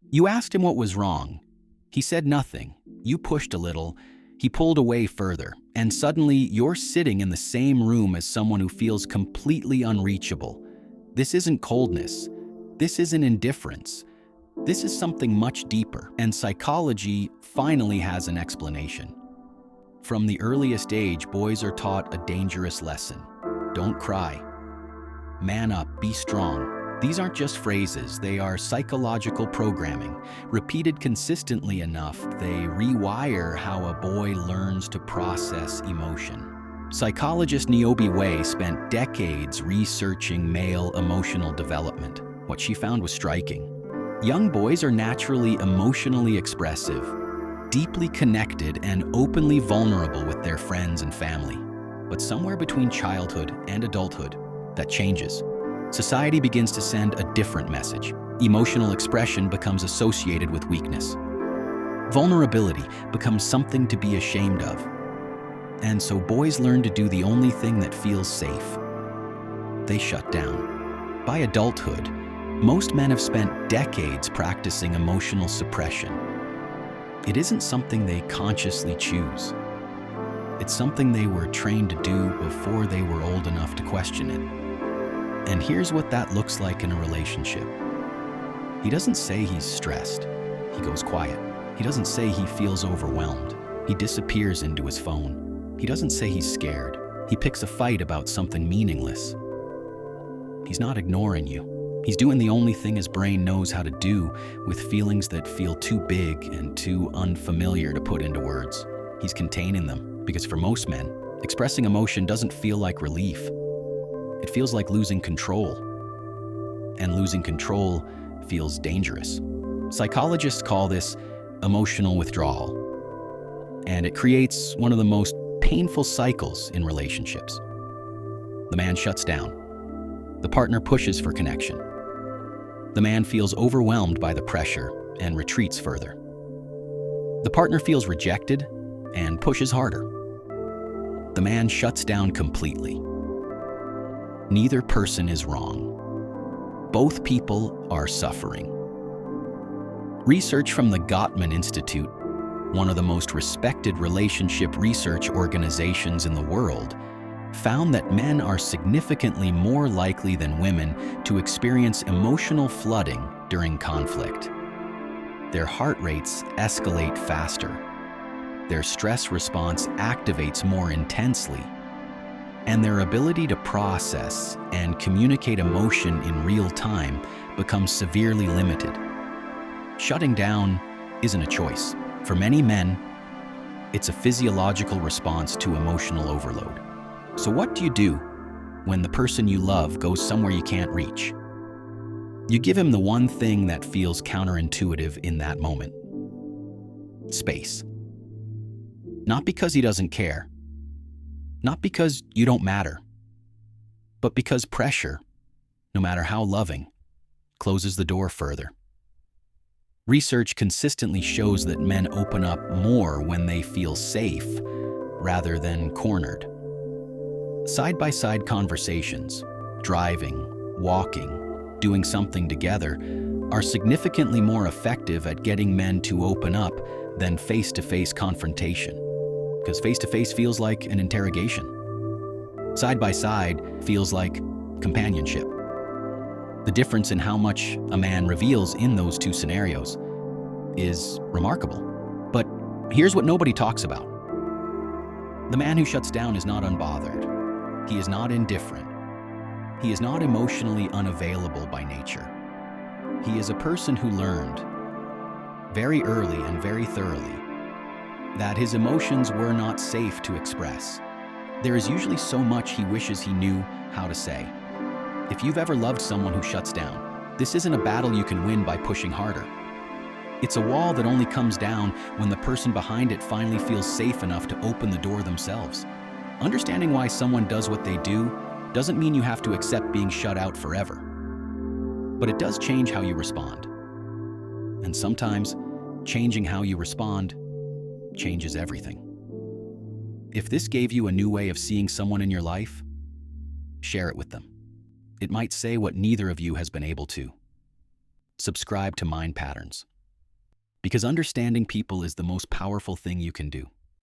You asked him what was wrong. He said nothing. You pushed a little. He pulled away further, and suddenly you're sitting in the same room as someone who feels completely unreachable. This isn't coldness. This isn't indifference. This is something much deeper, and psychology finally has an explanation. From the earliest age, boys are taught a dangerous lesson. Don't cry. Man up, be strong. These aren't just phrases, they are psychological programming. Repeated consistently enough, they rewire how a boy learns to process emotion. Psychologist Niobe Way spent decades researching male emotional development. What she found was striking. Young boys are naturally emotionally expressive, deeply connected, and openly vulnerable with their friends and family. But somewhere between childhood and adulthood, that changes. Society begins to send a different message. Emotional expression becomes associated with weakness. Vulnerability becomes something to be ashamed of. And so boys learn to do the only thing that feels safe. They shut down. By adulthood, most men have spent decades practicing emotional suppression. It isn't something they consciously choose. It's something they were trained to do before they were old enough to question it. And here's what that looks like in a relationship. He doesn't say he's stressed. He goes quiet. He doesn't say he feels overwhelmed. He disappears into his phone. He doesn't say he's scared. He picks a fight about something meaningless. He's not ignoring you. He's doing the only thing his brain knows how to do with feelings that feel too big and too unfamiliar to put into words. He's containing them, because for most men, expressing emotion doesn't feel like relief. It feels like losing control. And losing control feels dangerous. Psychologists call this emotional withdrawal. And it creates one of the most painful cycles in relationships. The man shuts down. The partner pushes for connection. The man feels overwhelmed by the pressure and retreats further. The partner feels rejected and pushes harder. The man shuts down completely. Neither person is wrong. Both people are suffering. Research from the Gottman Institute, one of the most respected relationship research organizations in the world, found that men are significantly more likely than women to experience emotional flooding during conflict. Their heart rates escalate faster. Their stress response activates more intensely. And their ability to process and communicate emotion in real time becomes severely limited. Shutting down isn't a choice. For many men, it's a physiological response to emotional overload. So what do you do when the person you love goes somewhere you can't reach? You give him the one thing that feels counterintuitive in that moment: space. Not because he doesn't care, not because you don't matter, but because pressure, no matter how loving, closes the door further. Research consistently shows that men open up more when they feel safe rather than cornered. Side-by-side conversations, driving, walking, doing something together, are significantly more effective at getting men to open up than face-to-face confrontation. Because face-to-face feels like an interrogation. Side-by-side feels like companionship. The difference in how much a man reveals in those two scenarios is remarkable. But here's what nobody talks about. The man who shuts down is not unbothered. He is not indifferent. He is not emotionally unavailable by nature. He is a person who learned, very early and very thoroughly, that his emotions were not safe to express. There is usually so much he wishes he knew how to say. If you've ever loved someone who shuts down, this isn't a battle you can win by pushing harder. It's a wall that only comes down when the person behind it finally feels safe enough to open the door themselves. Understanding why someone does what they do doesn't mean you have to accept being shut out forever. But it does change how you respond. And sometimes, changing how you respond changes everything. If this gave you a new way of seeing someone in your life, share it with them. It might say what neither of you has been able to. Subscribe to Mind Patterns. because understanding people is the most powerful thing you can do.